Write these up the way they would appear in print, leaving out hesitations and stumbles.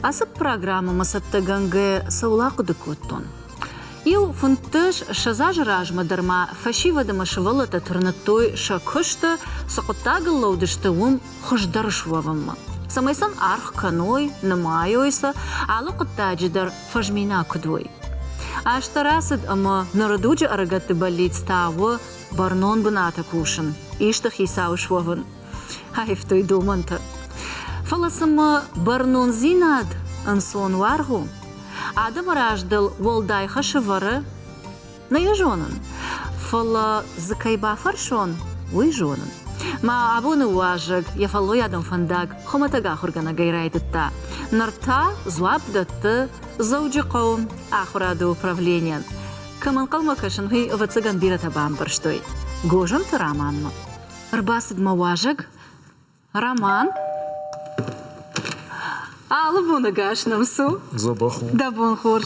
Asıp programı masaptagange saulaqı dıkuttun. Ил фунтыш шазаж ражмадырма фашивадыма шывалата тұрныттой шакышты сақыттагыл лаудыштыуым хыждарышвавымма. Самайсан арх каной, намайойса, алы қыттаджидар фажмина кудвой. Аштарасыд ама нарадуджи арагатты болит ставы барнон быната кушын, иштах исауышвавын. Хайфтой думанты. Фаласыма барнон зинад ансон варгу. Адам раждал волдай хашевары на ежонан. Фала закайба фаршон уйжонан. Ма абуны уажыг, яфалой адам фандаг, хоматага хургана гайрайдытта. Нарта зуабдатты зауджи қауым ахурады управлениен. Каман қалмакашын хүй вацыган бирата бамбарштой. Гожым ты романмы. Рбасыдма уажыг? Роман? Алы буны гашным су. Забаху. Да бун хур.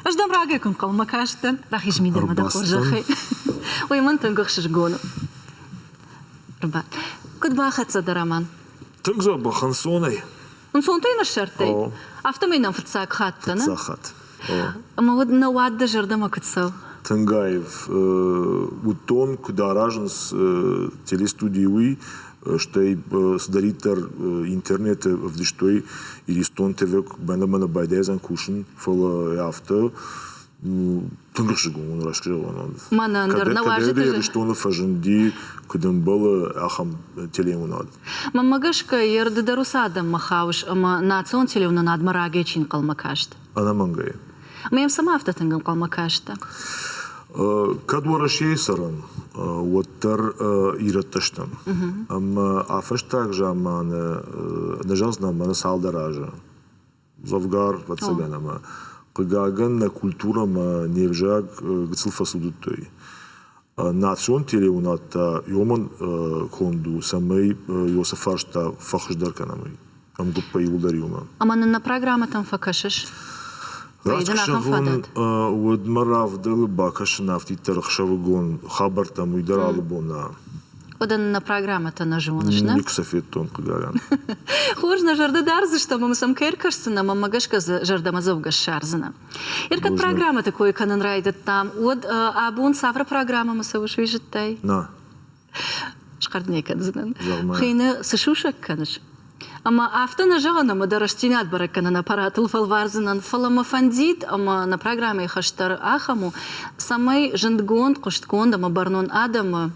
Ждам рагы кун қалмакаштын. Рахи жмидерма да хур жахы. Ой, ман тынгық шыжгону. Рбат. Күд бахатса да роман. Тынг забахан сонай. Он сонтай на шартай. О. Автомейнам фырцак хаттана. Захат. Ама вот на уадда жардама кытсау. Тынгаев. Утон кударажнс телестудиуи, что сдаритер интернета в дештой или стон ТВ бана байдезан кушен фола авто. Тынгышыгу он раскрыл. Мана нdarнаважы ты что на фаженди кудам было ахам телемунад. Мамагашка ерды дарусадам махауш, ама национ телевна надмараге чин қалмакашт. Она мангай. Маем сама автотынгам қалмакашта. Кадвара шейсаран, вот тар иратташтам. Ама афаш также амана нажазна амана салдаража. Завгар вацаганама. Кыгаган на культура ма невжаг гцылфа судуттой. Национ телеуната йоман конду самый йосафашта фахждарканамы. Ам гуппа юлдариума. Ама на программа там факашиш. Рашкшагон удмарав дал бакашнафти тархшавгон хабар там уйдарал бона. Одан на программа-то на жонышна. Никсафет тон кыгаган. Хожна жарда дарзы, что мы сам керкашсына, мамагашка жарда мазовга шарзына. Иркат программа такой канан райдет там. Од абун савра программа мы савуш вижеттай. На. Шкардне кадзынан. Нормально. Хейна сышушак канаш. Ама авто на жагана мы дараштинат бараканан аппаратыл фалварзынан фалама фандит, ама на программе хаштар ахаму самай жандгон кошткон дама барнон адама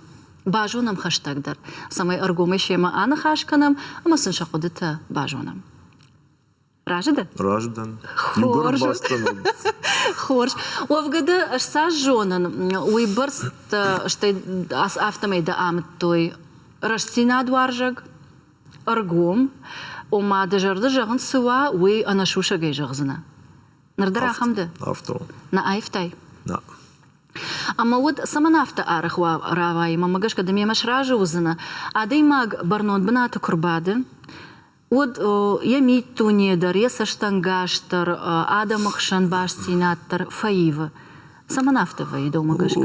бажонам хаштагдар. Самай аргумешема ана хашканам, ама сыншақудыта бажонам. Ражда? Раждан. Хорж. Хорж. Овгада ашса жонан уйбарст штай ас автомейда амтой раштина дваржаг аргум ома дажарда жагын сыва уй анашуша гей жагзына. Нардара хамды? Авто. На айфтай. На. Ама вот сама нафта арахва равай, мамагашка да мемаш ража узына. А да имаг барнон бната курбады. Вот я митту недар, я саштангаштар, адамахшан баштинаттар, фаива. Сама нафта вай дома гашка.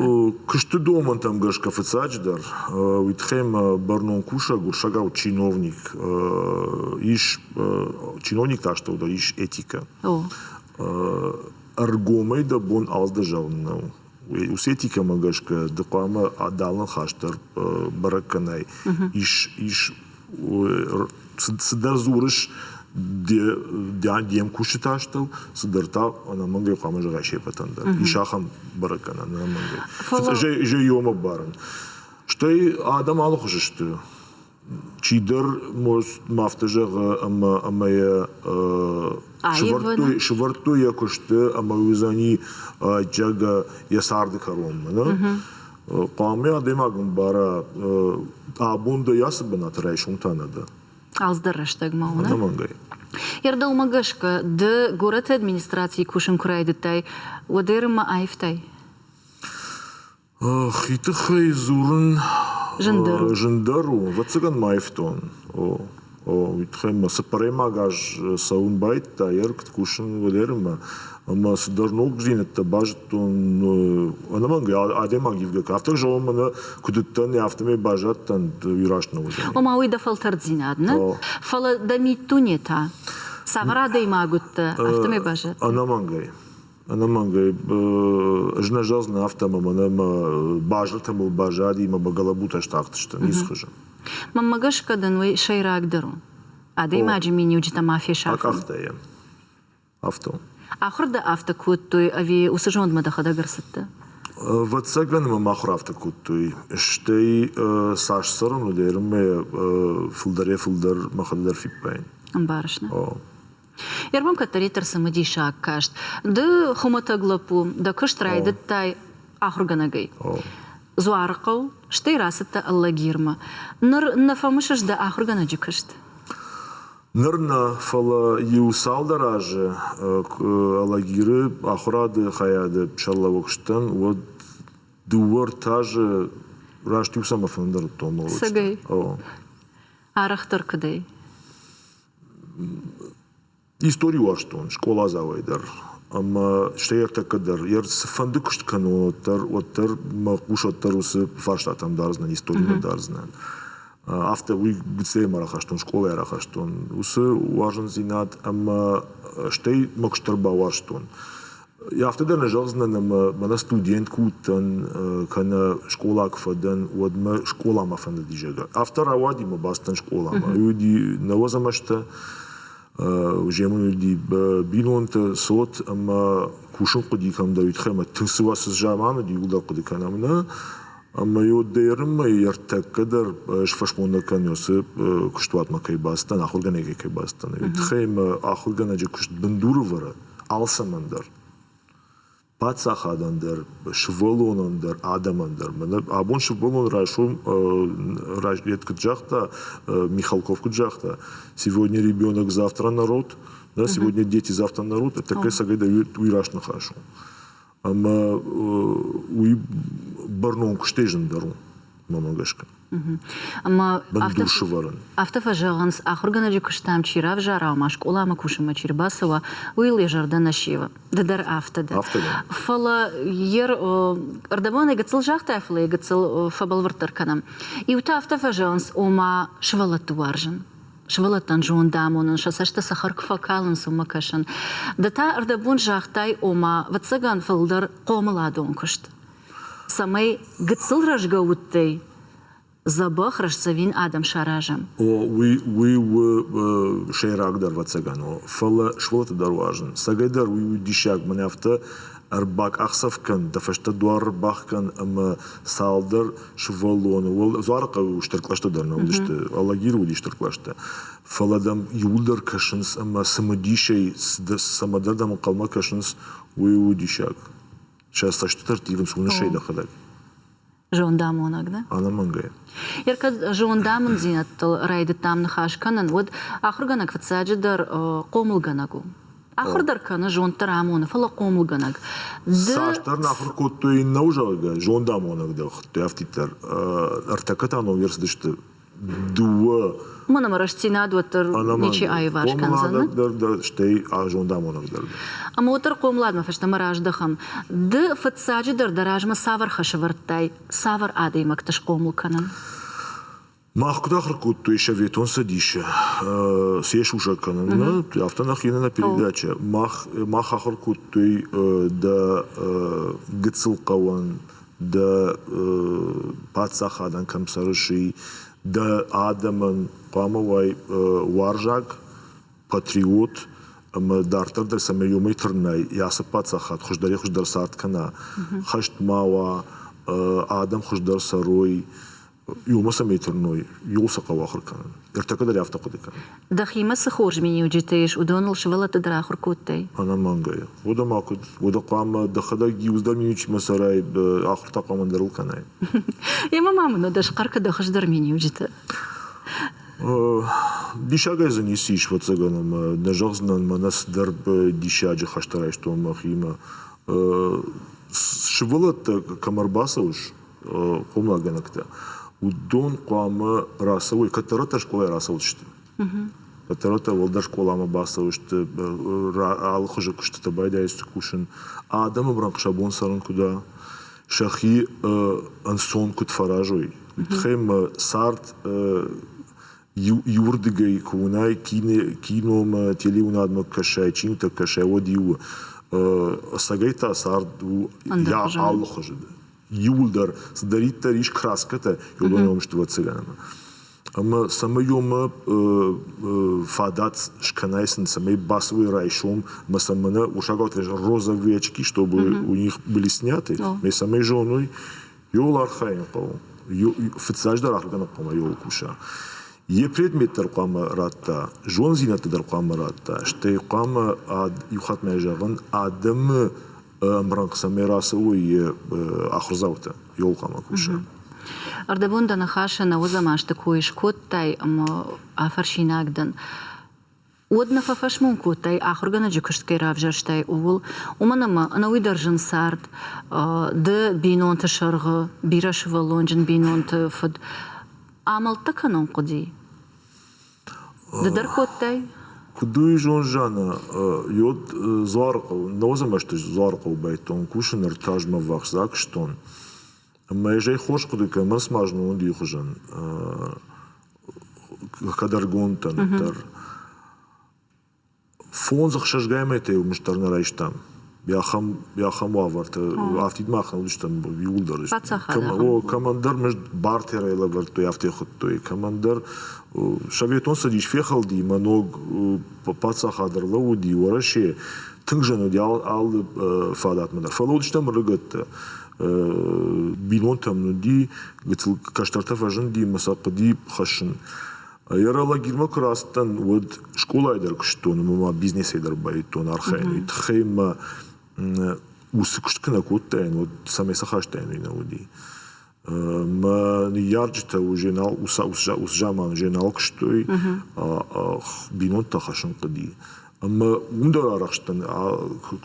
Кышты доман там гашка фацачдар. Витхем барнон куша гуршагау чиновник. Иш чиновник так что да иш этика. Аргомай да бон алздажавнау. Усетика магашка докама адалан хаштар бараканай. Иш сыдар зурыш дием кушиташтал сыдарта она мангай хама жагашей патанда. Ишахам баракана на мангай. Же йома баран. Что и адам алохуш что чидер мос мафтажага амая шварту якошты амаюзани джага ясарды каром, да? Памя демагм бара абунда ясыбна трайшунтана да. Алздарраштаг мауна. На мангай. Ярда умагашка д город администрации кушин курайдытай удерма айфтай. Хитахай зурн Жандару, вацыган майфтон. Витхем сапаремагаж саунбайт та яркт кушин удерма. Ама сударнок жинетта бажтон анаманга адемагивга кафтак жомана кудуттан яфтаме бажаттан вирашна уже. Ома уйда фалтардзина адна. Фала дамиттунета. Саврада има гут автоме бажат. Она мангай. Жна жазна автома манама бажата мул бажади има багалабута штахтышта. Нисхыжа. Маммагаш кадан вы шайрак дару. Ада имаджи мини уджита мафия шафа. Акафтая. Авто. Ахырда авто куттуй ави усажон мадахада гарсатта. Ватсаган махр авто куттуй. Штей саш сарон удерме фулдар махадар фиппайн. Амбарашна. Ярбам катаритер самади шак кашт. Да хумата глапу, да каштрай, да тай ахурганагай. Зуарқау, штей расата аллагирма. Нар нафамышаш да ахурганаджи кашт. Нырна фала юсал даражы аллагиры ахурады хаяды шаллавокштан вот дуар тажы рашт юсама фандар томол. Сагай. Арахтар кадай. Историю аштон, школа завайдар. Ама штеерта кадар. Ер фандыкшт кану оттар макушаттар усы фарштатам дарзнан, историю дарзнан. Авто уй гцей марахаштон, школа ярахаштон. Усы важен зинат, ама штей макштарба ваштон. Я автодар нажалзнан, мана студент кутан, кана школа кфадан, одма школа мафанда дижага. Автор авадима бастан школа. Юди навозамашта, Жемон ди бинонта сот ама кушун куди кам да ютхема тсвас жаман ди улда куди канамна ама йодерм яртак кадар шфашмонда канёсы куштват макай бастан ахурганеге кай бастан ютхема ахурганаджи кушт бендурвара алсамандар пацахадандар шволонандар адамандар абон шволон рашум редко джахта Михалков куджахта сегодня ребенок завтра народ да сегодня дети завтра народ это такая сагайда уйрашна хашу ама уй барнон куштежен дару мамагашка Ама бандушваран автофажаганс ахурганаджи куштам чирав жара машк улама кушама чирбасова уиле жардана шива дадар автода фала ер ардабона гацл жахта фла гацл фабалвартар канам и ута автофажаганс ома швалату варжан швалатан жон дамонан шасашта сахар кфакалан сумакашан дата ардабон жахтай ома ватсаган фалдар qomladon кушт самай гацл рашгауттай Забах рашсавин Адам Шаражем. We шейрагдар вацагано. Фала шволата дарважен. Сагайдар we дишак манафта арбак ахсавкан дафашта дуар бахкан ама салдар шволон. Вол зарка уштарклашта дарна удиште. Аллагир удиштерклашта. Фаладам юлдар кашинс ама самадишей самадардам калма кашинс we удишак. Сейчас таштар тирим сунашей дахадак. Жондамонак, да? Она мангая. Ярка жондамон зинат райды там нахашканан, вот ахурганак ватсаджидар qomulganagу. Ахурдар кана жонтар амона, фала qomulganag. Саштар нахуркот той наужага, жондамонак да, той автитар. Артаката университет дуа. Мана раштина дуатар ничи айваш канзана. Да, штей жондамонак дар. Ама отар qomlad мафашта мараждахам. Д фатсаджидар даражма савар хашавартай, савар ады макташ qomulkanан. Махкудахр той шаветон садиша. Сеш уже канана, автонахина на передача. Махахр той да гцилкаван, да пацахадан камсарыши, да адаман памавай варжак, патриот, дартар да самайомай трнай, яса пацахат, хождаре хождар сарткана, хашт мава, адам хождар сарой, Юма самейтерной, юлса кавахркан. Ертакадар автокодикан. Дахима сахорж мини уджитеш, удонал швалата драхур куттай. Она мангая. Вода макуд, вода кама, дахада гиуздар минич масарай, ахрта камандарл канай. Яма мама, но даже карка дахаждар мини уджита. Дишагай занесиш вот цаганам, нажахзнан манас дарб дишаджи хаштарай, что махима. Швалата камарбасауш, хомлаганакта. Удон қоамы расауы, катарата школа расауы түшті. Катарата волда школама басауы түшті, алықы жы күшті табайда есті күшін. Адамы бұран қышабон сарын күда, шахи ансон күт фаражой. Тхем сарт юрдыгай кунай кином телеунадма кашай чинта кашай одиу сагайта сарду я алхожд юлдар сдарита риш краската юлоном что цыганама ама самайома фадат шканайсен самай басовый райшом мы самана ушагот розовые очки чтобы у них были сняты мы самай женой юл архаин пол фицаждар архагана пама юл куша Е предметтер қама ратта, жон зинаттыдар қама ратта, штай қама юхат мәжағын адымы мранқса мерасы ойы ақырзаута, йол қама күші. Ардабунда нахаша на узамашты койш коттай афаршинагдан. Одна фафашмун коттай ахургана джукашткай равжарштай уул. Уманама анауидаржын сард, ды бинонты шарғы, бирашыва лонжын бинонты фуд. Амалта канон куди. Дадар коттай? Кудуй жонжана, йод зуарқау, наузамашты зуарқау байтон, кушын артажма вақзак штон. Мэжай хош куды кэмэр смажну он дихужан. Кадар гонтан, тар. Фон захшашгаймэтэй умыштарна райштам. Яхам ваварта, автидмахна улиштан юлдар. Командар меж бартера ила варто яфтехоттой. Командар шаветон садиш фехалди маног пацахадарла уди вараше тынгжану дял ал фадат мадар. Фалолиштам рыгатта. Бинонтам нуди гыцл каштарта фажын ди масақди хашын. Ярала гирма крастан вот школа айдар кштон, мама бизнес айдар байтон архайн. Итхейма усыкшткана коттайн, вот самай сахаштайн винауди. Ма ярджта уже нал усжаман же нал кштой бинонта хашын кыди. Ама ундарарахштан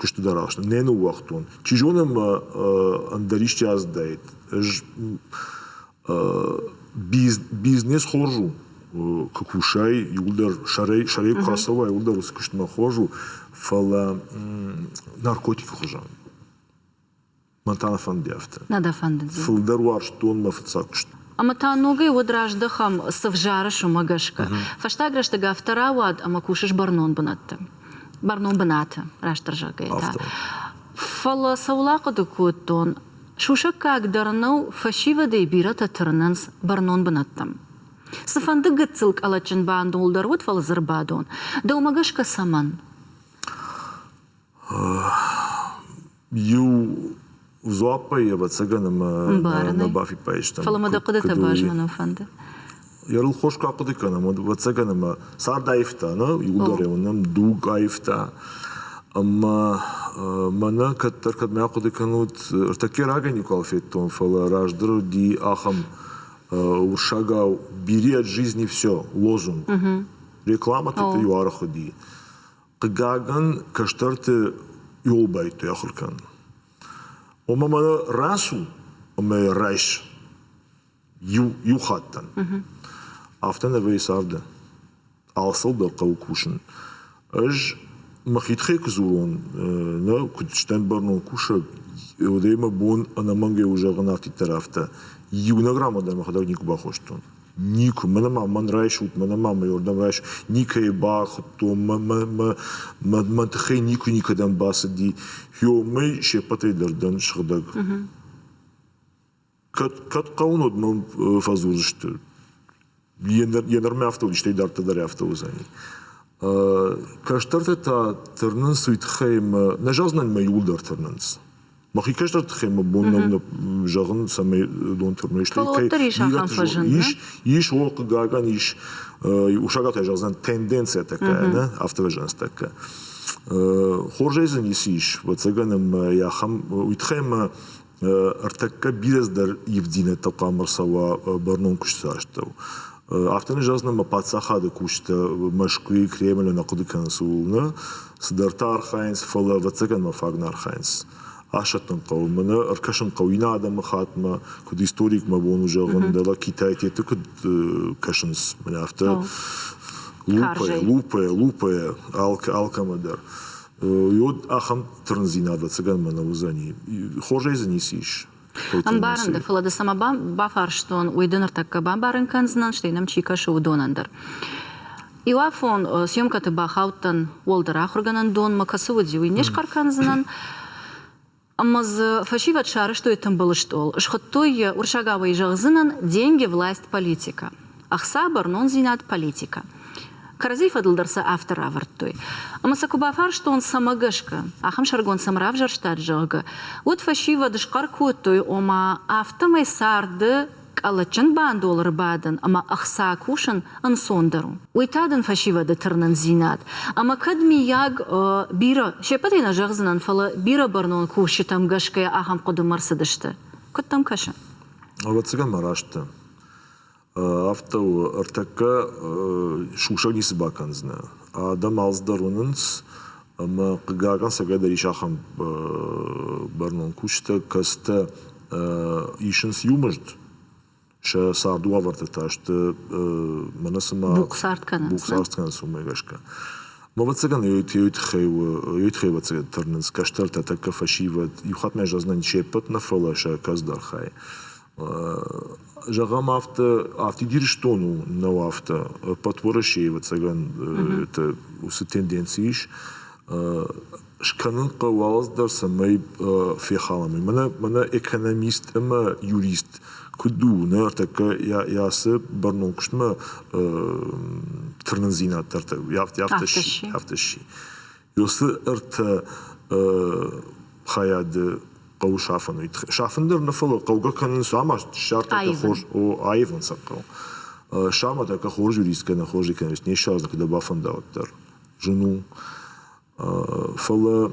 кштударахштан нену вахтон. Чижонам андаришти аздайт. Бизнес хоржу. Кукушай, юлдар, шарей красава, юлдар усыкштма хожу, фала наркотики хожан. Мантана фандяфта. Надо фандадзи. Фалдаруар штон мафцакшт. Ама та ногай одраждахам савжарашу магашка. Фаштаграшта гафтаравад, ама кушаш барнон банатта. Барнон баната, раштаржагайта. Фала саулақады куттон, шуша как дарнау фашивадей бирата тырнанс барнон банаттам. Сафанды гыцылк алачын баан долдарвуд фал зарбадон. Да умагашка саман. Ю зуапа я бацаганам на бафи паиштам. Фаламада кудата бажману фанды. Ярыл хошка кудыканам бацаганам сардаифта, юлдаревнам дуг аифта. Ама мана каттар кадмя кудыканут таки рагани калфеттон фала раждыр ди ахам уршагау бери от жизни все, лозунг. Реклама ты юара ходи. Каган каштарты юлбайты яхуркан. Омамана расу, омай райш, юхаттан. Афтана вейсарда. Алсал да каукушин. Аж махитхек зурон, на кудштен барнон куша, удейма бун анаманге уже ганати тарафта. Юнаграмма да махадар нику бахоштон. Нику, мана мама райшут, мана мама йордам райш, ника и бахото, мантахей нику никадан басади, хё мы ще патрейдардан шахдаг. Кат каунод мам фазурзышты. Янарме автоуди, штей дарта даре автоузани. Каштарта та тырнанс уитхейм, нажазнан ма юлдар тырнанс. Махи каштар тхема боннам жагын самай дон турмешли иш ол гаган иш ушагата жазан тенденция такая, да, автовежанс такая. Хоржезен иш вот цаганам я хам уитхема артакка бирездар евдина тaqamırsava барнон кушташтау. Автоны жазнама пацахады кушта Москвы Кремль на кудыкансулна сдарта архайнс фала вот цаганма фагна архайнс. Ашатан қауымына, аркашын қауына адамы қатма, күд историк ма бону жағын, дала Китай теті күд кашынс, міне авто лупая, алкамадар. Йод ахам тырнзинада цыган мана узани. Хожай занесиш. Амбаран да фала да сама бафар штон уйденер такка бамбаран канзнан штейнам чика шоу донандер. Иуафон съемкаты бахаутан Уолдера Ахурганан дон макасыводи уйнеш карканзнан. Амаз фашиват шары, что это было что? Шхоттой уршагавый жагзынан деньги, власть, политика. Ахсабар, нон зинат политика. Каразив адылдарса автор авартой. Амасакубафар, что он самагашка. Ахам шаргон самрав жарштат жага. Вот фашива дышкаркутой ома автомай сарды алачын $1 бадан, ама ахса кушан ансондару. Уйтадан фашива да тырнан зинат. Ама кадмияг бира, шепатайна жагзынан фала бира барнон куши там гашкая ахам коду марсадышты. Кот там каша? Вациган марашты. Автау артака шушак не собакан зна. Адам алздарунынс, ама кыгаган сагайда ришахам барнон кушта каста ишинс юмажд. Ша сарду авартата, что манасама буксарткан сумегашка. Мовацаган юйтхей вацаган тарненс каштарта така фашива юхат межа знань чепот на фалаша каздархай. Жагам авто дирштону на авто потворашей вацаган это усы тенденцииш. Шканын кавалаздар самай фехалами. Мана экономист, ама юрист. Kudu ne artık yası barnon kuşma tırnızina tartı yaftaşı. Yosu artık hayadı kavu şafını. Şafındır nefelu kavga kanın sama şartı kahor o ayıvın sakal. Şama da kahor jurist kana kahor ekonomist ne şartı kada bafında otlar. Jenu fala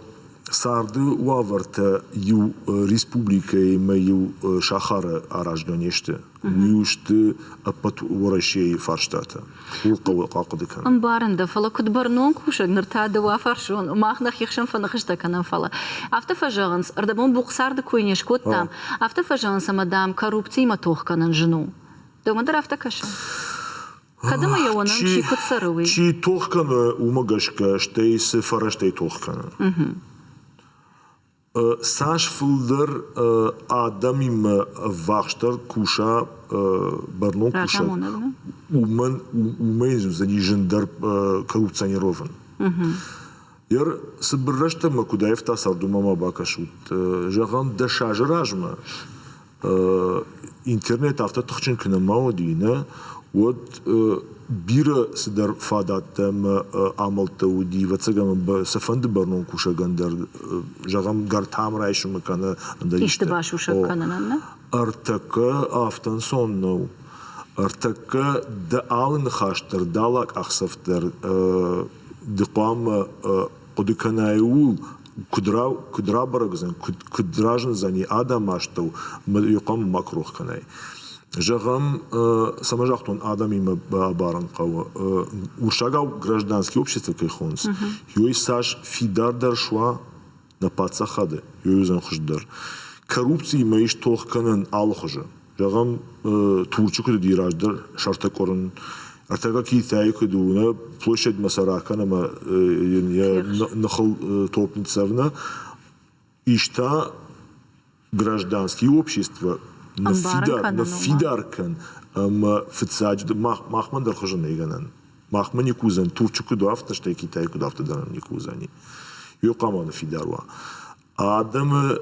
Sardı uavarta yu Республикой мою шахара аражганеште. Юшты апат уорашей фарштата. Улкавы какудыкан. Амбарында фала кудбарнон кушак ныртады уафаршон. Махнах яхшан фанахышта канан фала. Автофажаганс ардабон буксарды койнеш коттам. Автофажаганс амадам коррупции матох канан жену. Домадар автокаша. Кадама яонам чи кутсарывый. Чи тохкана умагашка штей се фараштей тохкана. Саш фулдер адамим вахштар куша барнон куша умен занижендар коррупционирован. Яр собрашта макудаев тасар думама бакашут жаган дашажражма интернет автотохчин кнамау дина вот бира сидар фадаттам амалта уди вацагам сафанд барнон куша гандар жагам гартам райшум кана иште башуша кананна артака автан сонно артака да алын хаштар далак ахсафтар дикам кудыканайул кудра барагзан кудражн зани адамашту юкам макрух канай Жагам саможахтун адамима баран кава уршагау гражданское общество кайхонс. Юй саш фидар даршва на пацахады. Юй зан хуждар. Коррупции маиш тохканан алхужа. Жагам турчуку дираждар шартакорун. Артага китай кудуна площадь Масаракана ма нахал топницевна. Ишта гражданские общества на фидаркан фицаджд махман дархожан еганан махман никузан турчуку доафта что Китай кудавта дарам никузани юкама на фидарва адам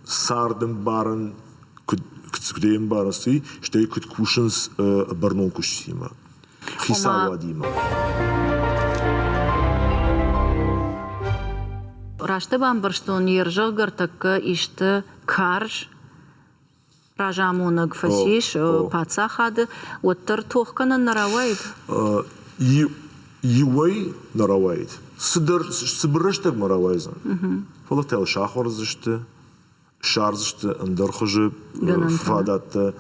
сардым баран кудем барасы что куд кушанс барнон кушсима хисавадима Раштабан барштон ержагар такка иште карж Ражамонаг фасиш пацахады оттар тохкана наравайд. Ювай наравайд. Сыбырыштаг маравайзан. Фалател шахорзышты, шарзышты, андархожы фадатта,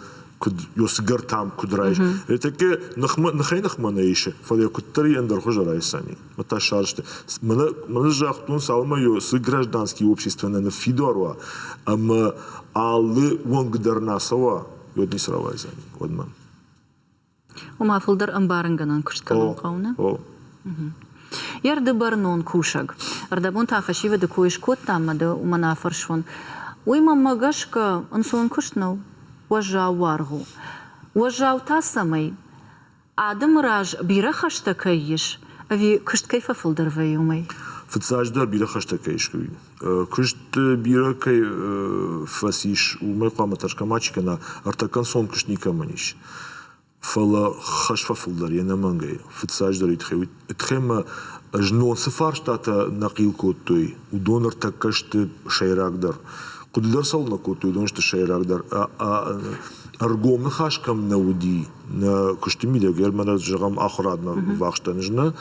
ёсгар там кудрайш. Это ке нахай нахманаиши. Фале куттари андархожы райсани. Мата шарзышты. Мана жахтун салма ёсы гражданские общества на фидорва. Ама Аллы вонгдарнасова йодни сравайзани одман. Ума фулдар амбаранганан куштканан кауна. Ярды барнон кушаг. Ардабун тафашива да коиш кот таммады умана фаршон. Уйма магашка ансон кушнау, вожау варгу. Вожау та самый. Адам раж бира хашта кайиш, ави кышт кайфа фылдырвай умай. فتساجدار بيرا خشتا كيشكوي كشت بيرا كي فاسيش وما قام تركماتش كنا ارتكن صون كشنيكا منيش فلا خشفة فلدر ينا مانجي فتساجدار يتخوي تخيما جنون سفارش تاتا نقيل كوتوي ودون ارتكشت شيراك در قد در صولنا كوتوي دونشت شيراك در ارقوم نخاش كم نودي نا كشتميدا غير مانا جغم اخرادنا واخشتا نجنا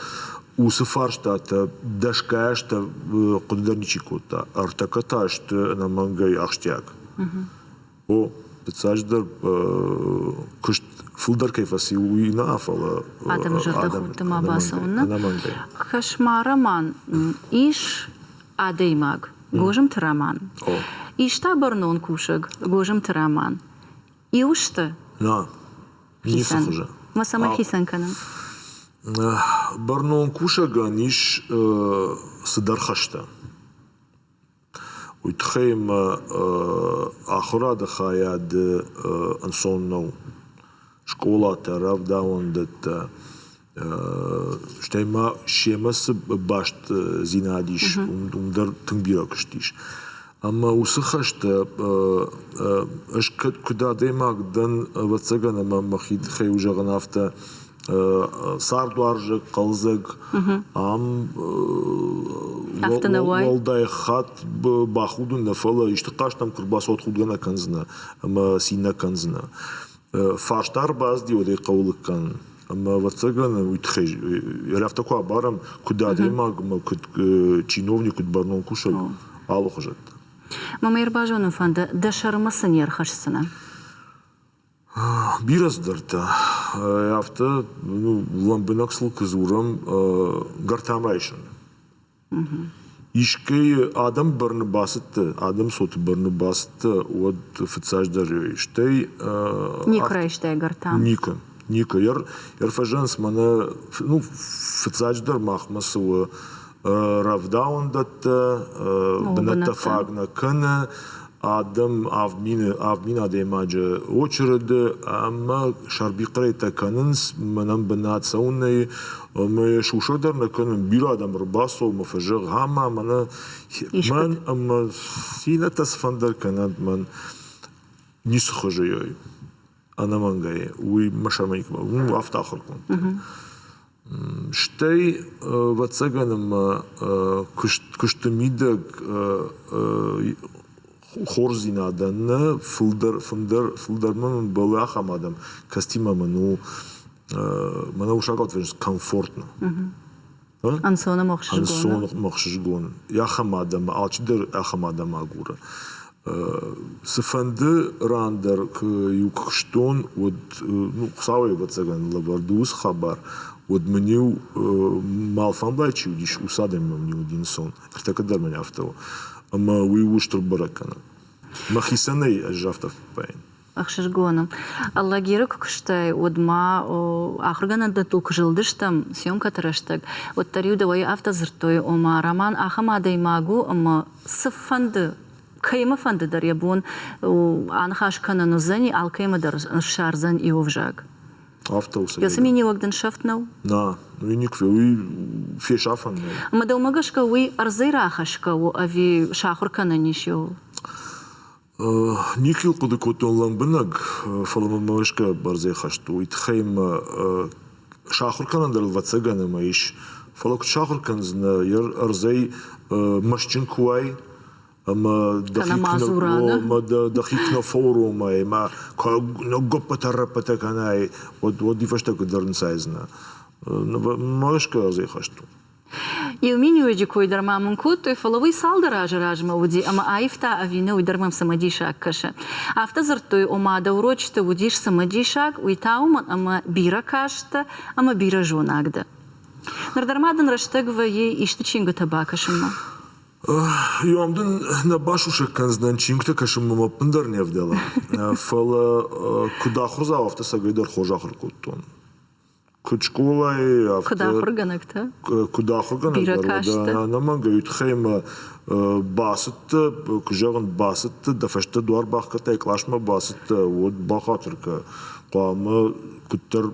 وسفارشتا دشكاشتا قدرنيشيكوتا ارتكتاشت انا مانجاي اخشتياك او بتساجدر كشت فلدر كيف سيوي نافلا ادم جرده تما باسونا كشمارمان ايش اديماغ غوجم ترامان ايشتا برنون كوشغ غوجم ترامان иушта? Да, не сухоже. Ма сама хисан канам. Барнон кушага ниш садархашта. Уйтхейм ахрада хаяд ансоннау. Школа тарав даондат штейма шемас башт зинадиш умдар тыңбиракштиш. Ама усыхашта аш куда демак дан вацагана махид хей уже ганафта сардуаржы қалзык ам волдай хат бахудун нафала иштикаштам курбас отхудгана канзна ама сина канзна фаштар базди одай қаулыккан ама вацагана уйтхей ярафта куа барам куда демак чиновник барнон кушал алу хажат. Мама Ербажонов фанда дашармасын ерхашсына. Бираздарта. Яфта ламбынаксыл кызурам гартамрайшын. Ишкей адам барны басытты, адам соты барны басытты, от фыцаждар иштей. Никра иштей гартам. Ника. Ерфажанс мана фыцаждар махмасы равдаундата бната фагна кана адам авмина демаджа очереди ама шарбиқрейта канынс манам бнацауны мы шушадарна канын бир адам рбасо мафажыг хама мана ман ама сина тасфандар канад ман нисхожой ана мангай уй машамайк автахыркун Штей вацаганам куштамидаг хорзинаданна фылдарман была хамадам костюма ману ушагат венс комфортно. Ансона махшижгон. Я хамадам алчдер хамадам агура. Сфанды рандер к юкштон вот савой вацаган лабардус хабар вот мне малфанбайчи удиш усадем мне один сон. Это когда меня автово. Ама уй уштр баракана. Махисаней ажафтов пайн. Ахшижгоном. Алла гирок кштай одма ахргана да толку жылдыштам съемка тараштаг. Вот тарю давай автозыртой ома роман ахамадай магу ама сфанды кайма фанды дар ябон анхашкана нозани алкайма дар шарзан и овжаг. Автоуса. Я сами не вагден шафтнау. На, ну и никве, уй фешафан. Мадал магашка уй арзайрахашка у ави шахуркана нишел. Никил кудыкотон ламбынаг фаламамашка барзайхашту. Уйтхайм шахуркана дар вацагана маиш. Фалак шахурканзна яр арзай машчинкуай. Ама дахикна форума, ама ногопатарапата канай, вот дифашта кударн сайзна. Машка арзайхашту. И умение уйдикой дармамун кут, то и фаловый салдара ажаражма уди, ама аифта авина уйдармам самадишак каша. Афта зартой омада урочта удиш самадишак, уйтауман ама бира кашта, ама бира жонагда. Нардармадан раштагва ей иштичинга табакашма. Йомдын на башуша канзнан чингта кашым мама пындар невдела. Фала куда хурза автосагайдар хожахыр куттон. Кучкулай, Куда хурганакта? Куда хурганак? Биракашта. Наманга ютхейма басыт, кужаган басыт, да фашта дуар бахката клашма басыт, вот бахатырка. Қамы күттер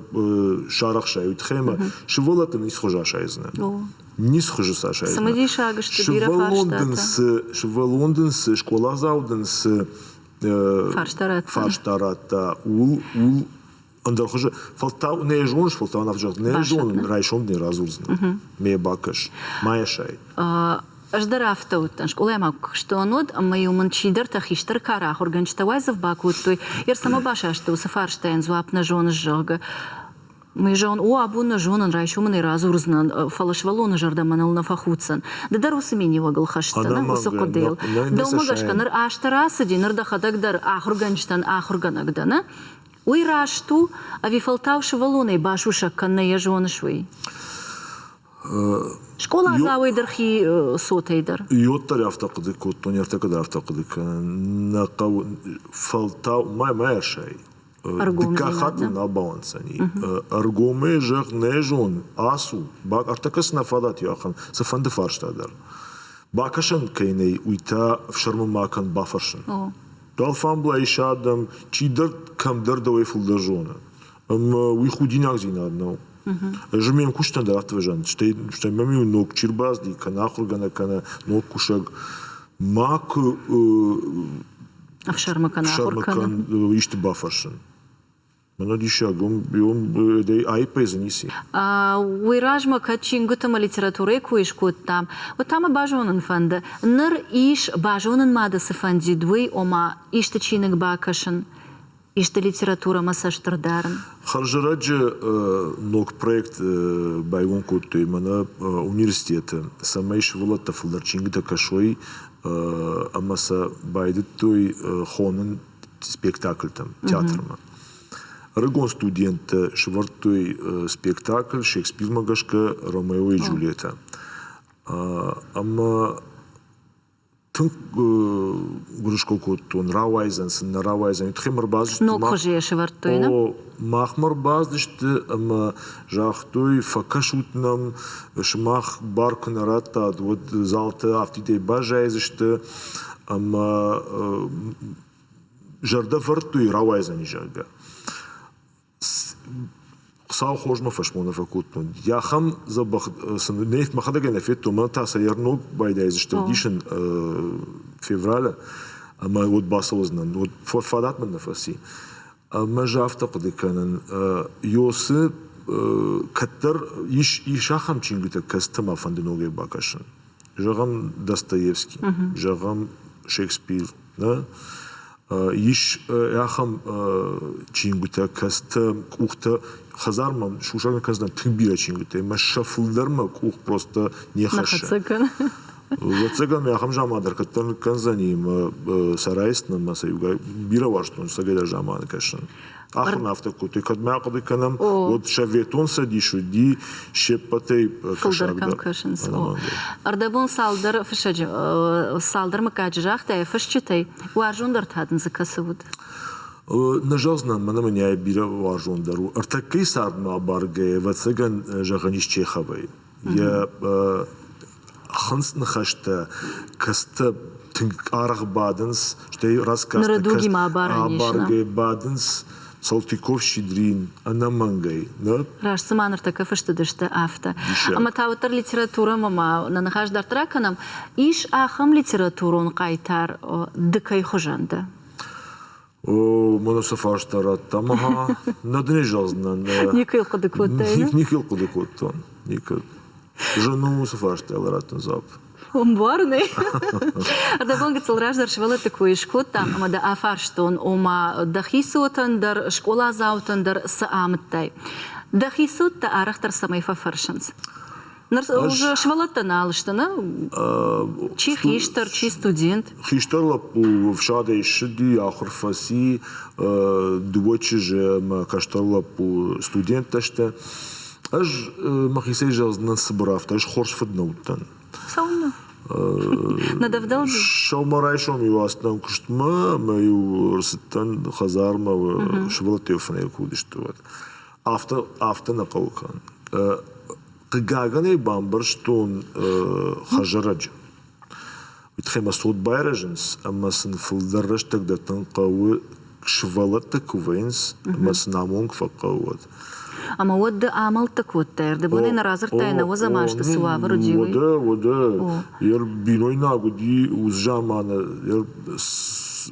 шарақша ютхейма. Шиволатын исхожа шайзна. Не схожу с шайзна. Самоди шагашты биракашта. Шиволонденс школа зауденс фарштарата. Ул Андерхоже фалтау не жонш фалтау навжат не жон райшом не разурзна. Ме бакаш. Майя шай. Аждарафта уттан школа мак что нод мою манчидер тахиштер карах органчтавайзов бакуттой. Ер само башашты у сафарштайн зуапна жон жога. Мы жон о абуна жонан райшом не разурзна фалашвалона жардаманал на фахутсан. Да дарусы мини вагал хаштана высокодел. Да умагашка нар аштарасади нар дахадагдар ахурганчтан ахурганагдана. Уй рашту, а ви фалтавши валуной башуша канная жонышвей. Школа завайдерхи сотайдер. Йоттар автоқдик, оттон ертекада автоқдик. Нақау фалтав май шай. Дика хатна на балансани. Аргоме жах не жон асу. Бак артакас на фадат яхан. Сафанды фарштадер. Бакашан кейней уйта в шармамакан бафаршан. Далфан блайшадам чидер камдер да уйфулда жона. Уйхудинак зинаднау. Жмем куштан да автовежан. Что мами ног чирбазди канахургана кана ног кушаг мак в шармакан ишти бафаршан. Мана дишагом биом дей айпе заниси. Уйражма качингутама литературе куишкут там. Вот там бажонан фанда. Нар иш бажонан мадасы фанди двой ома иште чинек бакашан. Иште литература масаштардаран. Харжараджа ног проект байгон кутты мана университета. Самайш волата фалдарчингда кашой амаса байдет той хонен спектакль там театрма. Рыгон студент швартуй спектакль Шекспир Магашка Ромео и Джульетта. Ама тун гурушко котон равайзен сын равайзен тхемер баз. Но кожие швартуйна. О махмар баз диште ама жахтуй факашутнам шмах баркнарата вот залта автидей бажайзиште ама жарда вартуй равайзен жага. Сау хожма фашмона факутун. Я хам забах неф махадаga нефету мата сайерног байдайз что дишен февраля ама вот басознан вот фадат мен нафаси ама жафта кдиканан йосы каттар ишахам чингута кастама фандиноге бакашын. Жагам Достоевский, жагам Шекспир, да? Иш яхам чингута каста кухта хазармам шушага каздан тынбира чингута ма шафлдарма кух просто не хаша. Вот цыган яхам жамадар каттан канзани ма сарайстна масаюга бира ваштун сагада жаман кашан. Ахна автокуты кадма кадыканам вот шаветон садишу ди шепатей кашагда. Ардабон салдар фшаҗ салдар макаҗрахта фшчитей варжундар тадын закасывут. Нажалзна мана меня бира варжундару. Артакей сарма барге вацыган жаганиш чеховой. Я ханс нахашта каста арах баденс что раскаста барге баденс Салтиков Щедрин, Анамангай, да? Раш саманар такая фаштадышта авто. Ама таватар литература мама на нахаждар траканам иш ахам литературон кайтар дыкай хожанда. О, моносафаштара тамаха надне жазна. Никил кудыкуттайна. Никил кудыкуттон. Никил. Жану сафашталаратын зап. Умбарный. Ардабон гцел раждар швала такой шкота, ама да афарштон, ома дахисутан дар школа заутан дар саамттай. Дахисут та арахтар самай фафаршанс. Уже швалата налыштана. Чи хиштар, чи студент. Хиштарла в шаде шди ахурфаси двочи же каштарла по студенташте. Аж махисей жазнан сбраф, аж хорш фаднаутан. Сауна. Надавдал. Шалмарай шом юастан куштма, мою рситан хазарма швалатев фанел кудиштуват. afta naqawkan. Qigagane bambarstun khajaraj. Itkhema sod bayrajens, amma sin fildarrash tagdatan qawu شvalat takuvens, amma sinamong faqawad. Ама вот да амал так вот тер, да буде на разър тайна, во замашта слава родили. Вода, яр биной нагоди узжамана, яр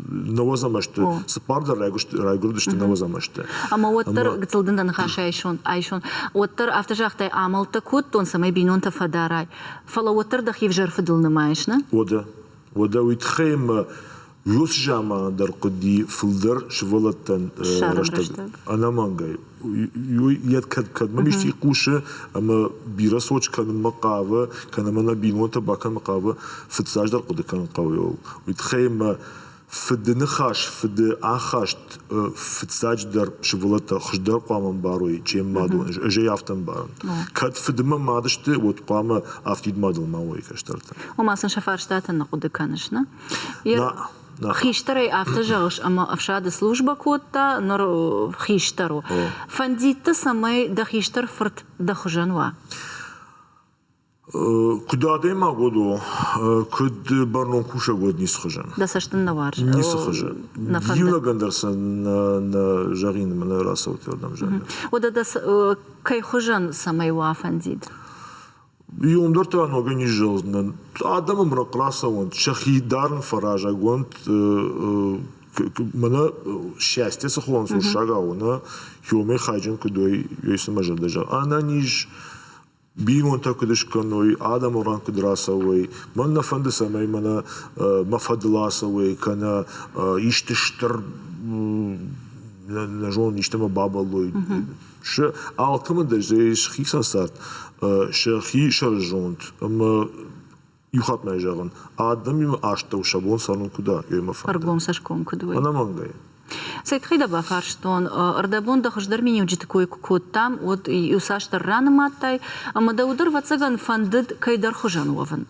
нова замашта, сапарда райгурдышты нова замашта. Ама вот тер гцылдындан хаша айшон, вот тер автожахтай амал так вот, тон самай бинон та фадарай. Фала вот тер да хивжар фадылны маешна? Вода, уитхейм Юс жама дар куди филдер швалатан раштаг. Она мангай. Яд кад мамишти куша, ама бира соч кад макава, кад мана бинота бакан макава, фитсаж дар куди кан кавиол. Уитхейм фидны хаш, фид ахашт, фитсаж дар швалата хждар кваман баруй, чем маду, же яфтан баран. Кад фидма мадышты, вот квама афтид мадл мауи каштарта. Умасан шафарштатан на куди канышна? Хиштарай автожагыш, ама авшада служба котта, нор хиштару. Фандитта самай да хиштар фырт да хужанва. Куда дайма году, куд барнон куша год не схожан. Да саштан навар. Не схожан. Юна гандарсан на жарин, на раса утвердам жарин. Ода да кай хужан самай ва фандит. И он дорта много не жил. Адамом ракласован, шахидарн фаража гонт, мана счастье сахлон слушага, она хюме хайджин кудой, если можно даже. Она ниж бимон так дышканой, Адам уран кудрасовой, мана фанды самой, мана мафадласовой, кана иштиштер нажон иштема бабалой. Ше алтыма даже хисан сарт. شرخی شرجوند اما یخات میجارن آدمی ما آشته و شبون سالن کدا یه مفهوم. ارگوم سشکم کدوی. آن مانگای. سعید خیلی با فرشتون اردبون دخش در مینیو جت کوی کودتام و یوساش در ران ماتای اما داودر واتسگان فندد کی در خجان وفن.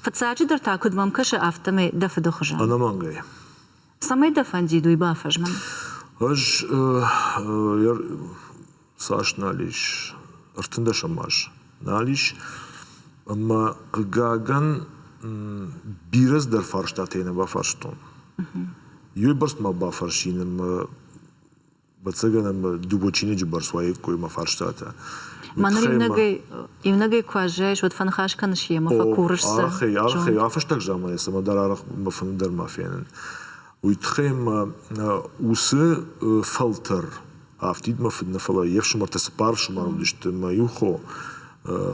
فتساجی در تاکد ممکش آفتمی دفع خجان. آن مانگای. سامی دفندی دوی بافش من. هج یار ساش نالیش. ارتنده شماش نالیش اما قاگان بیرز در فرشتاتینه با فرشتون یوی برست ما با فرشینم بتسگنم دوبوچینه جو برسوایی کوی ما فرشتاته منر اینگه کواجهش و فنخاش کنش یه مفکورش آخی آفش تک جامعه است ما در آرخ مفهوم در مافیانن ويتخيم وسه فلتر افتید ما فدنا فلا يفش مرت سپار شما دشت ما يوخو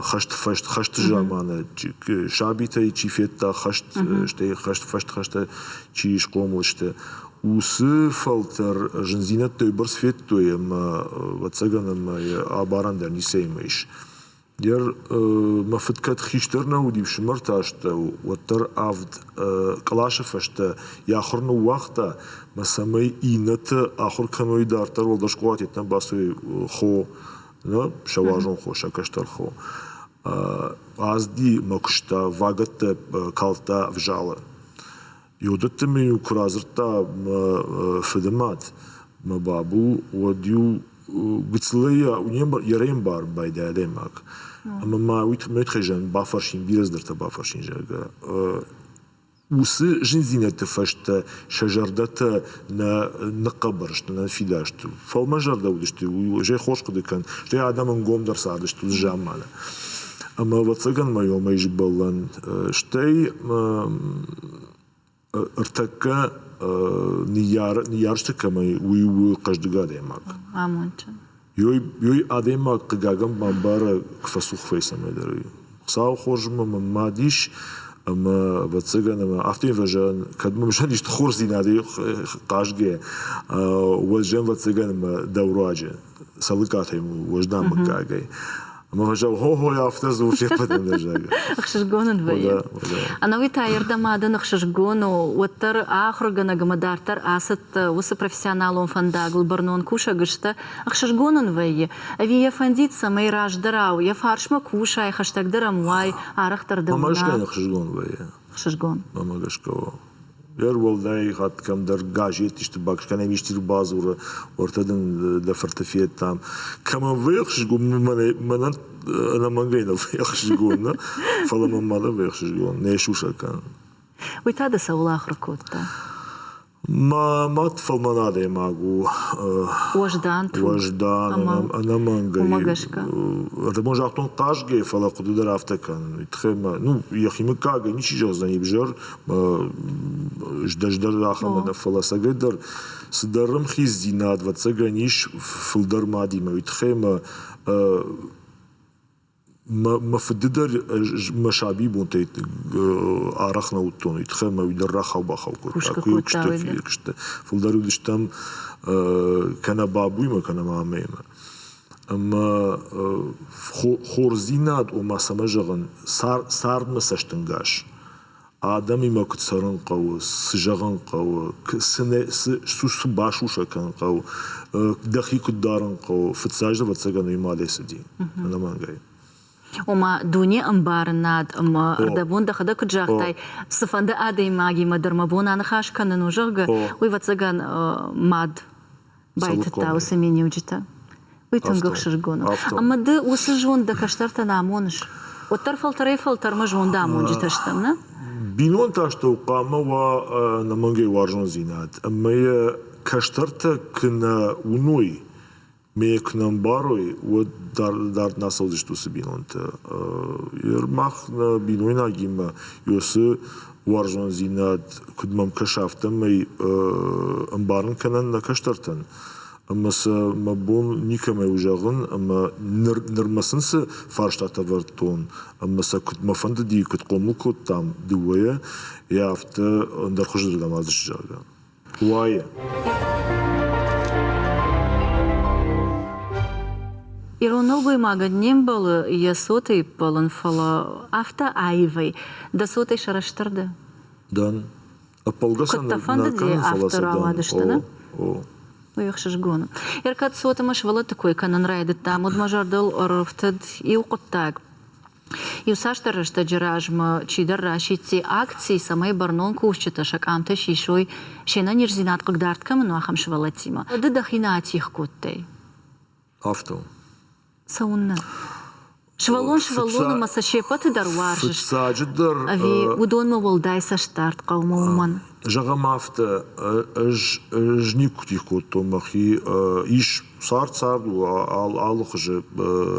خشت جامانه شابيته چی فيتا خشت شتي خشت چی شقوم شته وسه فلتر جنزينت تبرس فيتو ما وتسجن ما عباران در نيسيمش ير ما فتكت خيشترنا ودي بشمرتاشت وتر عفد كلاشفشت ياخرنا وقتا ما سمي إينت آخر كانوا يدارتر والدش قوات يتن باسوي خو نا شواجون خو شكشتر خو عزدي مكشتا واقت كالتا فجالة يودت من يكرازرتا فدمات ما بابو وديو قتليا ونيمبر يرين بار بايدا ديماك اما ما ويت خجان بافرشين بيرز درت بافرشين جاغا وس جنزينه تفشت شجردت نقبرش نفيداشت فالمجر دودشت وجاي خوش قد كان جاي ادم نقوم در سادشت الجامعه اما واتسغن ما يوم يجبلن شتي ارتكا نيارشت كما وي قجدغا ديماك امونچن يوي ادم قگاگم بامبار كفسوخ فيسم دري خصاو خرجم ماديش اما واتسغن ما افتين فجان كدم مشان يشتخور زينادي قاجگه وجن واتسغن دوراجه سلقاتهم وجدان مكاگي ما فجأة هو يافتز وشيء بدن درجة. أخشجون البيع. أنا ويتاير دمادن أخشجون وتر آخر جنا جمدار تر أسد وس بروفيسيونالون فنداغل برنون كوشا قشتا أخشجون البيع. أبي يفنديت سمي راج دراو يفارش ما كوشا يخشتك درام واي عرق تر دمنا. ما مش كان أخشجون البيع. أخشجون. ما قشكوا. والله هات كم در جاجيت تشتباك كان يشتري بازور ورتدن دفرت там كمان ويخش قوم من أنا ما جينا ويخش قولنا فلما ما ده ويخش قول نيشوشة كان ويتهذا سوى آخر كوتا ما طفل ما نادي معه وجدان أنا ما جاي ومجشكا ربما جاتون قاشجي فلا قدر رافته كان يتخيل يا أخي مكاجي نيشي جوزني بجر جدر آخر من فلا سجدر صدرم خيز دينات وتسجنيش فلدر مادي ما يتخيل ما فددر مشابي بونتي عرخنا وطون يتخيل ما يدر رخا وبخا وكل كشت فلدر ودشتم كان بابوي ما كان معميما أما خورزينات وما سمجغن صار مسشتنجاش آدمی ما کت سرن قو سجغن قو سنه سوس باشوش کن قو دقیق دارن قو فتساجد وتسجن يمالي سدي أنا ما جاي وما دنيا أمبارناد أما أردبون دخدا كجاكتاي سفند آدي ماجي مدرمبون أنا خاش كان نوجرجا ويفتسجن ماد بايت تاو سميني وجتا ويتنقخ شرجونا أما ده وسجون ده كشترت نامونش والترفل تريفل ترمجون دامون جتشتمنا بينون تاشتو قامة ونمانجي وارجون زينات أما كشترت كنا ونوي ميكنا مباروي ودار ناسل دشتو سبينون تا يرمخ بينوينا جيما يوسو وارجون زينات كدمم كشافتم مي مبارن كنن كشترتن أما مبون نيكا ما يوجغن أما نرمسنس فارشتا ورتون أما كنت مفند دي كنت قوملكو تام دوية يافت اندر خوش در دمازش جاگا وايه Ироногой магаднем был ясотой полон фала авто айвой да сотой шараштырды. Дан. А полгасан на кан автора ладыштыны. ويخشش جونا. يركض صوت مش والله تكوي كان نرايد التام مدمجر دل عرفتد يوقتاج. يوساشتر جراج ما تشيدر راشيتي أكتي سماي برنون كوشتشك أمتى شيشوي شينا نرزينات قدرت كم إنه أخم شوالتيما. ضد دخينات يخكوتي. أفتو. سونا. شوالون ما سشيبت دروارش. فتساجدر. أبي ودون ما ولداي سشتارت قومومن. جغم أفت جنيكتي كوتو مخي إيش صار وعلى خج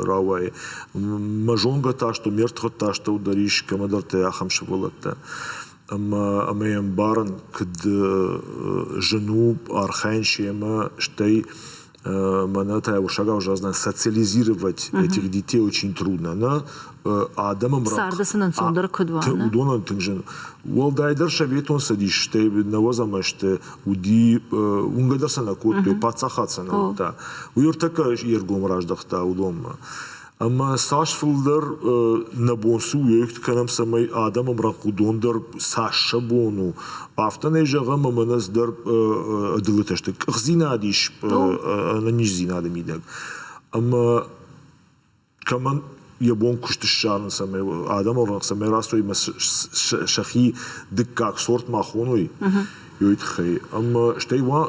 راوي مجونغ تاشتو ميرتخ تاشتو دريش كما درت يا خمس ولدت أما ينبارن كد جنوب أرخين شيما شتي مناطق وشجع وجازنا социализировать этих детей очень трудно. На Адамом Сардасынан сондыр кудвана. Удонан тыңжын. Уалдайдар шаветон садиш, что навозама, что уди унгадарсана кот, пацахатсана ута. Уйортака ергом раждахта удома. Ama saçfıldır nabonsu yökt kanam samay adamım rakudondur saçşa bonu. Aftan ejağım manazdır adılıtaştık. Xzinadiş ananiş zinadimidak. Ama kaman yabon kuştuşşarın samay adamım rak samay rastoy mas şahi dikkak sort mahonoy. يوتخي أما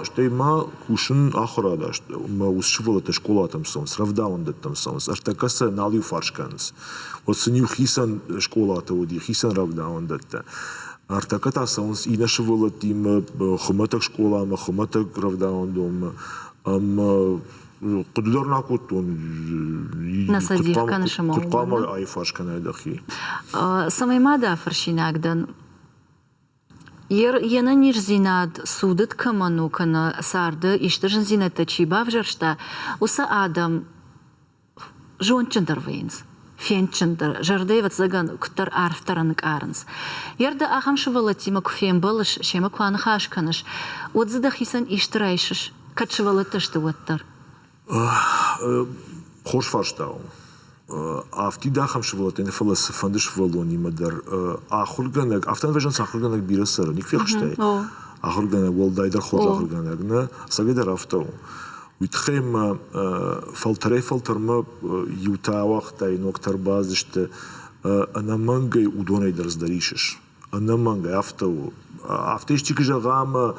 شتي ما كوشن آخر هذا ما وشفلة تشكولا تمسونس رفداون دت تمسونس ارتكس ناليو فارشكانس وصنيو خيسان شكولا تودي خيسان رفداون دت ارتكتا سونس إنا شفلة تيم خمتك شكولا ما خمتك رفداون دوم أما قدرنا كوتون نصديق كان شمال كنت قام أي فارشكان هذا خي سمي ما دافر شيناقدن Яна ниш зинад судит каману кана сарды иштажын зинатта чибав жаршта уса адам жончындар вейнс фенчындар жардеват заган куттар арфтаранык арынс ярда ахам шывалатима куфен балыш шема куаны хашканыш отзыда хисан иштырайшыш катшывалатышты ваттар хош фарштау أفتي داخم شغلات إن فلسفندش فلوني مدر آخرجانك أفتن فيجن آخرجانك بيرسر نيك في خشتاي آخرجانك والدايدر خود آخرجانك نا سجدر أفتو ويتخيم فلتر ما يوتا وقتاي نوكتر بازشت أنا مانجي ودوني درس دريشش أنا مانجي أفتو Автештик жагама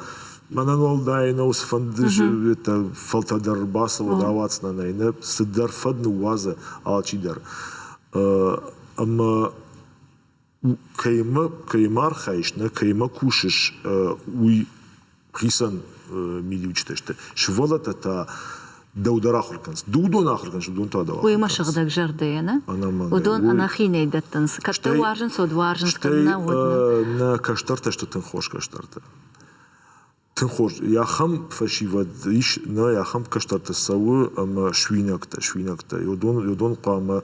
мананол дайнос фандыш это фалтадар басова давацна найна сыдар фадну ваза алчидар. Ама каймар хайшна кайма кушиш уй хисан милючтеште. Шволата та دودر آخر کنس دودون آخر کنس دون تا دوا. وی ماشق دک جرده نه؟ ودون أنا خینه دتنس. کشته وارجن سود وارجن کردنا ودن. نه کشتر تشت تنخوش کشترته. تنخوش یا خم فشیودیش نه یا خم کشتر تسوی اما شوینکته یودون قام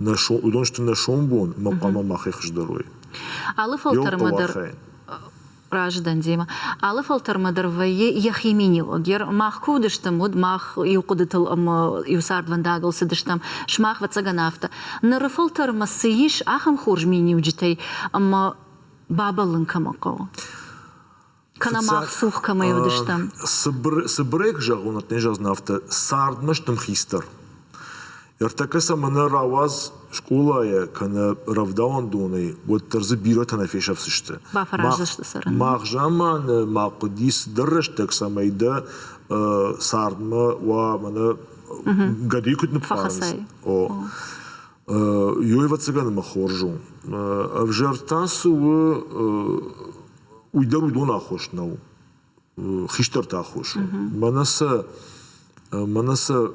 نشون یودونش نشون بون مقام مخیخش دروی. علی فلتر مدر راجدان ديما على فلتر مدرفي يخيميني وغير ماخ كودشتم ود ماخ يقدتل ام يسارد فانداغل سدشتم شماخ وتسغنافتا نرفلتر مسيش اخم خورج ميني وجتي اما بابلن كماقو كنا ماخ سوخ كما يودشتم صبرك جاغونت نجازنافتا ساردمشتم خيستر ارتكسا من الرواز школа kana равдаун дуны вот тарзы бирот на фешавсышты. Махжаман мақдис дырыш так самайда сардма ва мана гадикут нпфарс. О юева цыган махоржу. В жартасу уйдару дона хошнау. Хиштар та хошу. Манаса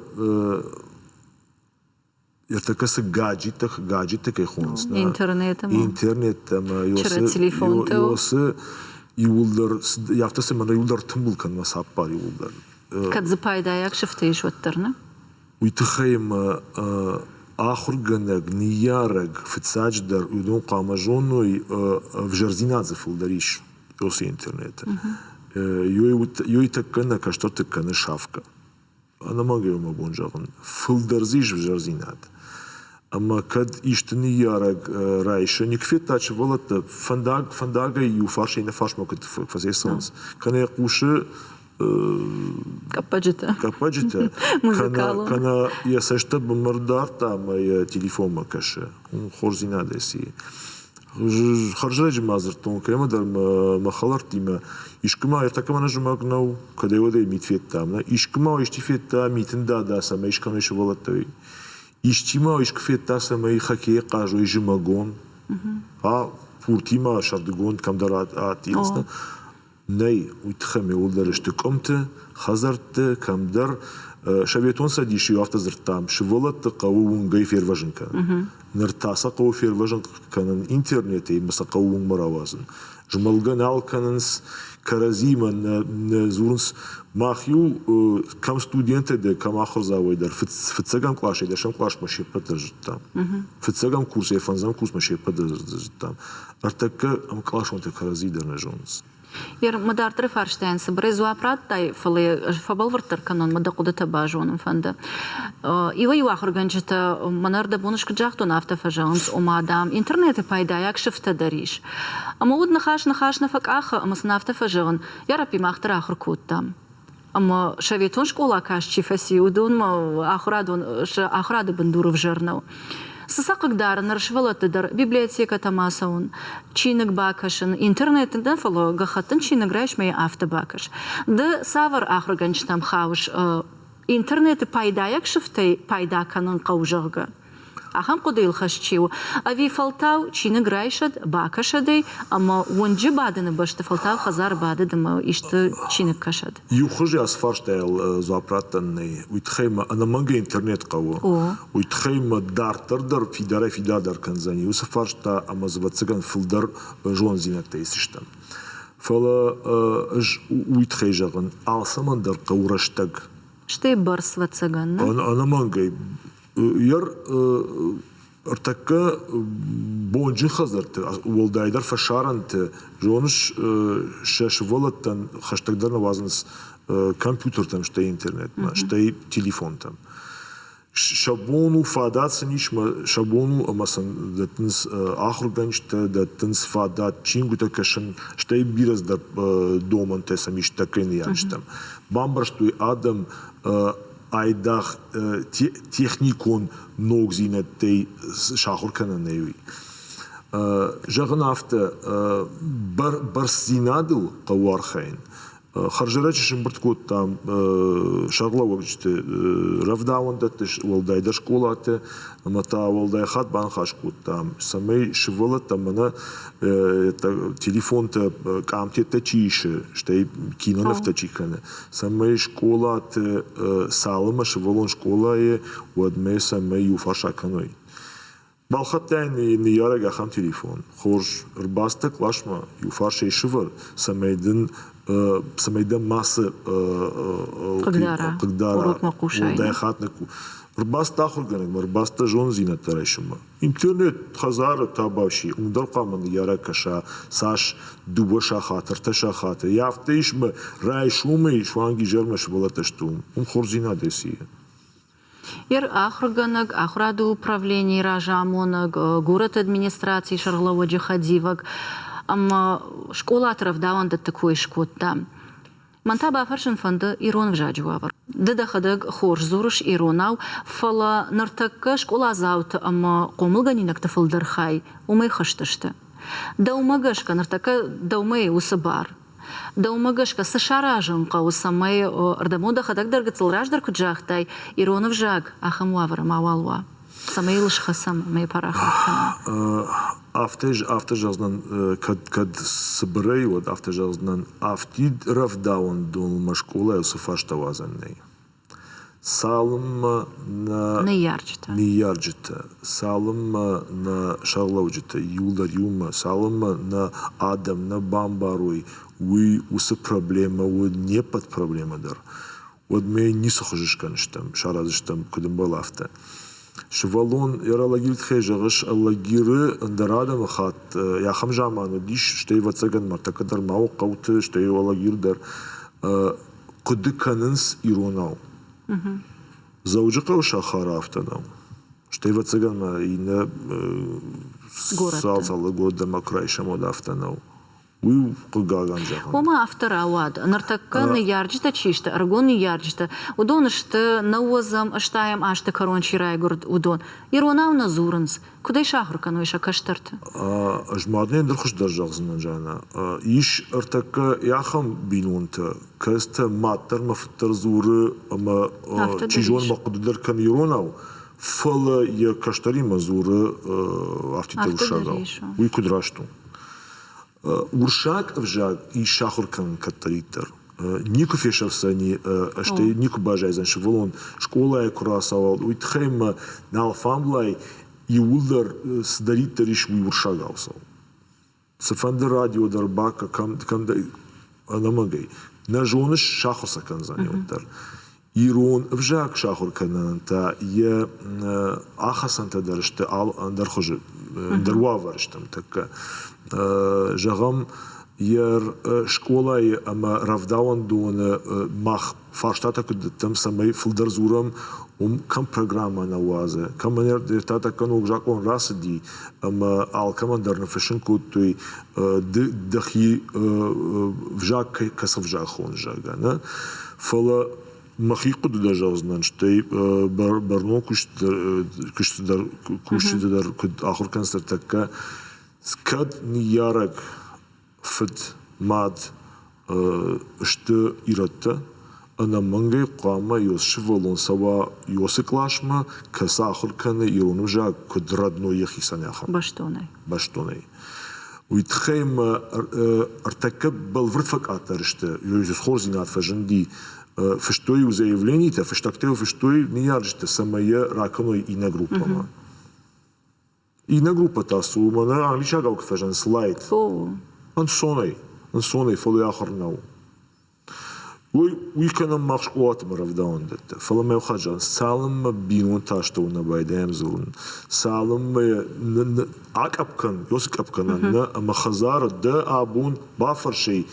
ертакасы гаджетах ехонс. Интернетом. Через телефон. Йосы юлдар яфтасы мана юлдар тымбылкан масаппар юлдар. Кадзы пайдаяк шифтейш ваттерна? Уйтыхайм ахурганаг нияраг фицадждар удон камажоной в жарзинадзе фулдариш йосы интернета. Йойтакана каштортакана шавка. Она магиома бонжаган фулдарзиш в жарзинад. Ама кад иштни яраг райша никфет тач волата фандага и уфарши на фарш могут фазесонс. Кане куши кападжета. Кана я сашта бмардар там я телефон макаше. Хорзинадеси. Харжаج мазертон кема дар махалар тима ишкма ертакама нажмагнау кадеоде митфет там на ишкма иштифет та митинда да сама ишкана шволатой иштима ишкфет та сама хакей кажу ижмагон а пуртима шардгон камдарат атилсна nei uitkhame улдарышты комте хазарты камдар шаветон садиши автозртам шволат қауун гай ферважинка ныртаса қау ферважин канан интернете маса қауун маравазын жмалган алкананс каразима на зурнс махю кам студенты де кам ахрзавайдар фицаган клаши де шам клаш маши подержтам фицаган курс ефанзам курс маши подержтам артака ам клаш он те каразидер на жонс Jer madar farstens brezu aprattai fabelverter kanon madaqud tabajon fanda. Iwa yu akhorganjta manarda bonush kjaqto nafta fajans umadam internet paydayak shifta darish. Amud nakhash nafak akha amas nafta fajan yarapi makhtar akhir kuttam. Amma shavetun shkola kash chifasi udun ma akhrad bandurov jarnau. Сысақық дарын ршвалаты дар библиотека тамасаун, чинык бакашын, интернетінден фало гахатын чинык райшмей автобакаш. Да савар ахырганчтам хауш интернеты пайдаяк шифтай пайда канын қаужығы. Ахам қудыл хашчиу. Ави фалтау чинык райшад бакашадей, ама онжы бадыны башты фалтау хазар бады дыма ишты чинык кашад. Юхыжи асфарштайл зуапратанный. Уйтхайма анаманга интернет қауы. Уйтхайма дартардар фидадар канзани. Усафаршта амазвацыган фылдар жон зинатта есіштам. Фала уйтхай жағын алсамандар қаураштаг. Шты барс вацыган? Анамангай. Яр артака бонжин хазарты волдайдар фашаранты жоныш шашволаттан хаштагдар навазанс компьютер там что интернет что телефон там шабону фадатся нишма шабону амасан датнс ахурганчта датнс фадат чингута кашан что бираз да доман те самиш такен янштам бамбарштуй адам айдах техникон ногзинет тей шахур кананеви. جغنافته برسينادو قوار خين خرجراتش شمبرتكوت там шагла вобчте равдаун датш волдайда школате мата волдай хат банхашкут там самей швола там на телефон-то камте тачише штей кинонов тачикане самей школате салма шволон школа е водме самей юфашаканой Балхаттайн не ярага хам телефон хорж рбаста клашма юфашей швор самейден масса قدارة ورود مقوشين دايخاتنكو رباستا خلقنك رباستا جون زينة تريشما انترنت خزارة تاباشي اندرقا من ياركشا ساش دوبشا خاطر تشا خاطر يافتيش ما رايشومي شوانجي جرمش بلاتشتوم خورزينا ديسيه Ер ахрганак, ахраду управление ражамонак, город администрации шарлова джихадивак, ама школа атравдаван да такой шкотта. Манта бафаршин фанда ирон вжаджуавар. Дада хадаг хорж зурыш иронау, фала нартакка школа заут, ама комылганинак тафалдархай, умай хашташта. Да умагашка нартакка да умай усабар. Да умагашка сашаражын қау самай ардамода хадаг даргатыл раждар куджахтай иронов жаг ахамуавара мавалуа. Самай лышхасам май парахам. Автожазнан кад сбрей вот автожазнан автид равдаун дол машкола юсуфашта вазанней. Салым на Ниярджита, салым на Шарлауджита, Юлдар Юма, салым на Адам, на Бамбаруй, уй усы проблема, уй не под проблема дар. Вот мы не сухожишкан штам, шаразыштам, кудым был авто. Швалон яралагир тхежагыш аллагиры андарадам хат я хамжаману диш штей вацаган мартакадар мау кауты штей аллагирдар куды канынс иронау. Заужика шахара автонау. Штей вацаган ма ина салсалы год демокрайша мод автонау. Уй кугаган жахан. Ома автора ауад. Нартакка не ярджита чишта, аргон не ярджита. Удон шты наузам аштаям ашты корончи райгурд удон. Иронау на зурынс. Кудай шахрукану иша каштарты? Жмадне дырхуш държағзынан жана. Иш артакка яхам бинунта. Каста маттар мафттар зуры ама чижон мақудыдар кан иронау. Фала я каштари мазуры автител шагал. Уй кудрашту. Уршак вжак и шахуркан катаритер. Нику фешавсани, что нику бажайзан, что волон школа я курасавал, уйтхайма на алфамлай и улдар сдаритариш уй уршагавсал. Сафанды радио дарбака кам анамагай. На жоныш шахурса канзаньотар. Ирон вжак шахурканан та я ахасан та дарште ал андархожи дарваварштам така. Жагам ер школа ама равдаун дон мах фарштата куд там самай филдерзурам кам программа на вазе кам манер тата кану жакон расди ама ал командир на фэшн код той дахи вжак касавжахон жага на фала махику дажазнан штей барно куштдар куд ахур концерт така скад ниярак фит мад что иратта она мангай қама ёс шволон сава ёсыклашма касахур кане ирону жа кудрадно ехисаняха баштонай уитхайм артакаб балвртфак атарште ёс хорзинат фаженди фштoi заявлените фштактеу фштoi нияржте самая раканой и на группама и на группа тасу мана англича галк фажен слайд Ансонай фоло яхарнау. Уй канам махшкуат маравдаун дете. Фала меу хаджан салым бинун ташта уна байдем зурун. Салым акапкан, ёсик апканан на махазара да абун бафаршей.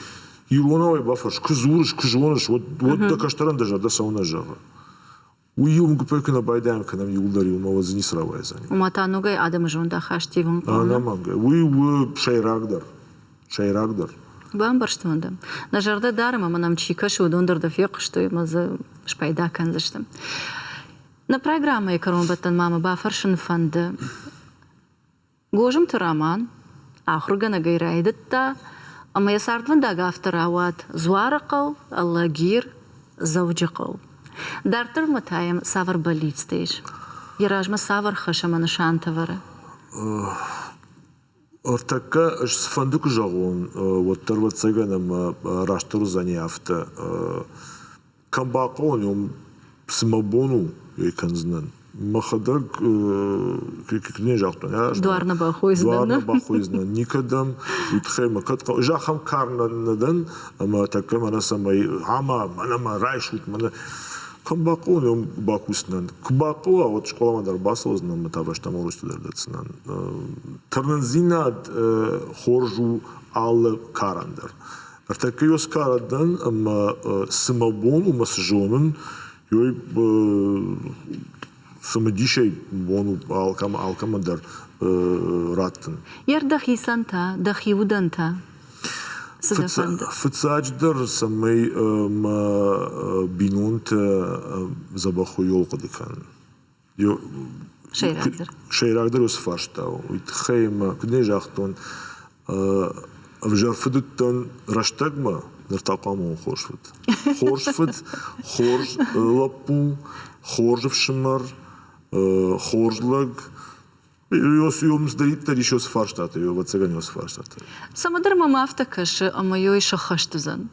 Иронавай бафарш кызурыш кыжоныш вот да каштаран даже да сауна жага. Уйум гупекна байдем канам юлдари умава знисравай за ним. Уматанугай адам жонда хаштивун. Анамангай. Уй шайрагдар. Бамбарштванда. На жарда дарма манам чикаш удондор да фек что има за шпайда канзаштам. На программа и карон баттан мама бафаршин фанда. Гожим ты роман, ахругана гайрайдытта, ama yasardvan da gaftarawat zwaraqaw allagir zawjaqaw. Dartır matayam savar balitstage. Yarajma savar khashama nishantavara. Ортака сфандук жагон вот тарва цаганам раштуру заняфта камбако нем смабону еканзнан махадаг кикне жактан я Дуарна бахойзнан никадам утхема катка жахам карнадан ама така мана самай ама мана райшут мана камбако нем бакуснан кбако вот школа мадар басознан тавашта морустудардацнан Тарнанзинад хоржу ал карандер. Артакиос карадан ама самабон умасжонен йой самадишей бону алкамадар раттен. Яр дахисанта, дахиуданта. Фцадждар самай бинунт забахуйол кадикан. Шейрагдер os фаштау. Ит хейма книжахтон вжарфыдыттан раштагма нартакамон хоршфыд. Хоршфыд, хорш лапу, хоржевшимар, хоржлаг. Jos jums darīt arī šos farštāti, jo vecagaņos farštāti. Samadar mama aftakasha, ama joj šakhashtuzan.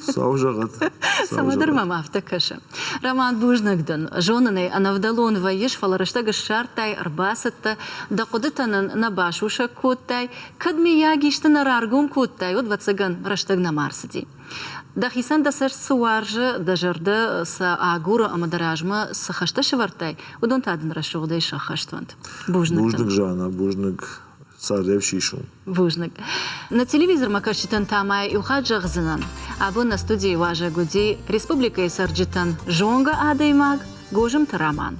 Саужагат. Самадар мама автакаша. Роман Бужнагдан, жонанай, анавдалон ваиш, фалараштага шартай, арбасатта, да кодытанан на башуша коттай, кадми ягишта на раргум коттай, от вацаган раштаг на марсади. Да хисан да сар суаржа, да жарда са агура, ама даражма са хашта шевартай, удон таден рашугдай шахаштвант. Бужнак жана, бужнак Сарев шишум. Бужнак. На телевизор макарчитан тамай и ухаджа гзанан. Або на студии важа гуди Республика Исарджитан Жонга Адаймаг, Гожим Тараман.